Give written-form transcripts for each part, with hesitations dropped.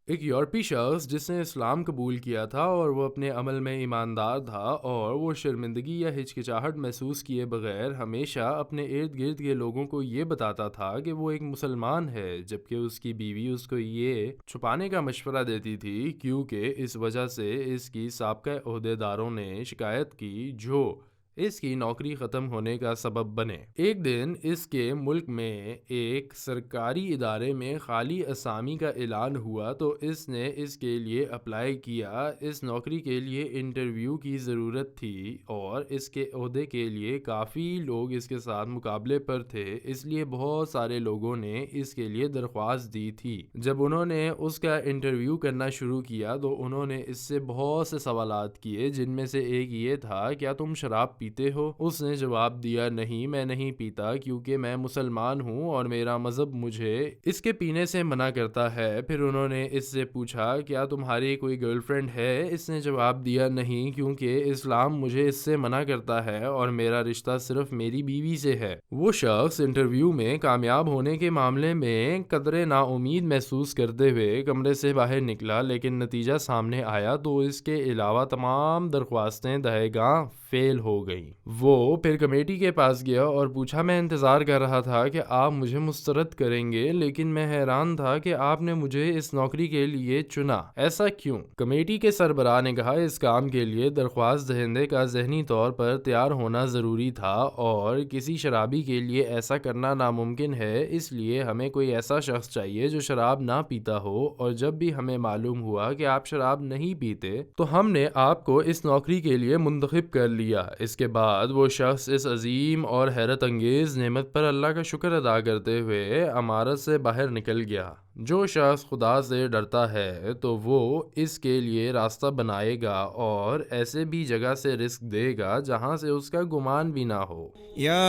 ایک یورپی شخص جس نے اسلام قبول کیا تھا اور وہ اپنے عمل میں ایماندار تھا اور وہ شرمندگی یا ہچکچاہٹ محسوس کیے بغیر ہمیشہ اپنے ارد گرد کے لوگوں کو یہ بتاتا تھا کہ وہ ایک مسلمان ہے، جبکہ اس کی بیوی اس کو یہ چھپانے کا مشورہ دیتی تھی کیونکہ اس وجہ سے اس کی سابقہ عہدیداروں نے شکایت کی جو اس کی نوکری ختم ہونے کا سبب بنے۔ ایک دن اس کے ملک میں ایک سرکاری ادارے میں خالی اسامی کا اعلان ہوا تو اس نے اس کے لیے اپلائی کیا۔ اس نوکری کے لیے انٹرویو کی ضرورت تھی اور اس کے عہدے کے لیے کافی لوگ اس کے ساتھ مقابلے پر تھے، اس لیے بہت سارے لوگوں نے اس کے لیے درخواست دی تھی۔ جب انہوں نے اس کا انٹرویو کرنا شروع کیا تو انہوں نے اس سے بہت سے سوالات کیے، جن میں سے ایک یہ تھا، کیا تم شراب پیتے ہو؟ اس نے جواب دیا، نہیں، میں نہیں پیتا کیونکہ میں مسلمان ہوں اور میرا مذہب مجھے اس کے پینے سے منع کرتا ہے۔ پھر انہوں نے اس سے پوچھا، کیا تمہاری کوئی گرل فرینڈ ہے؟ اس نے جواب دیا، نہیں، کیونکہ اسلام مجھے اس سے منع کرتا ہے اور میرا رشتہ صرف میری بیوی سے ہے۔ وہ شخص انٹرویو میں کامیاب ہونے کے معاملے میں قدرے نا امید محسوس کرتے ہوئے کمرے سے باہر نکلا، لیکن نتیجہ سامنے آیا تو اس کے علاوہ تمام درخواستیں دہے گاں فیل ہو گئیں۔ وہ پھر کمیٹی کے پاس گیا اور پوچھا، میں انتظار کر رہا تھا کہ آپ مجھے مسترد کریں گے، لیکن میں حیران تھا کہ آپ نے مجھے اس نوکری کے لیے چنا، ایسا کیوں؟ کمیٹی کے سربراہ نے کہا، اس کام کے لیے درخواست دہندے کا ذہنی طور پر تیار ہونا ضروری تھا اور کسی شرابی کے لیے ایسا کرنا ناممکن ہے، اس لیے ہمیں کوئی ایسا شخص چاہیے جو شراب نہ پیتا ہو، اور جب بھی ہمیں معلوم ہوا کہ آپ شراب نہیں پیتے تو ہم نے آپ کو اس نوکری کے لیے منتخب کر لیا۔ اس کے بعد وہ شخص اس عظیم اور حیرت انگیز نعمت پر اللہ کا شکر ادا کرتے ہوئے عمارت سے باہر نکل گیا۔ جو شخص خدا سے ڈرتا ہے تو وہ اس کے لیے راستہ بنائے گا اور ایسے بھی جگہ سے رزق دے گا جہاں سے اس کا گمان بھی نہ ہو۔ یا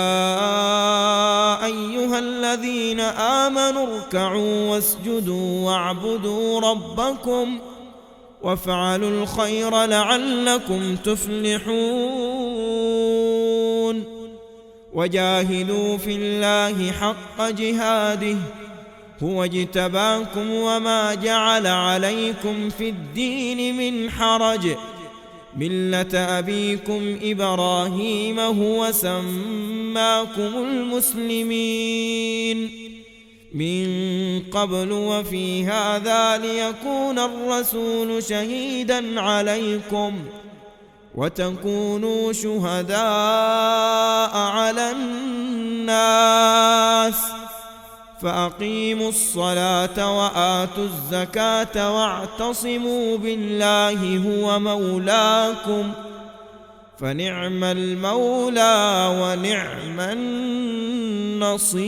ایھا الذین آمنوا ارکعوا واسجدوا واعبدوا ربکم وافعلوا الخیر لعلکم تفلحون وجاہدوا فی اللہ حق جہادہ هو اجتباكم وما جعل عليكم في الدين من حرج ملة أبيكم إبراهيم هو سماكم المسلمين من قبل وفي هذا ليكون الرسول شهيدا عليكم وتكونوا شهداء على الناس فأقيموا الصلاة وآتوا الزكاة واعتصموا بالله هو مولاكم فنعم المولى ونعم النصير۔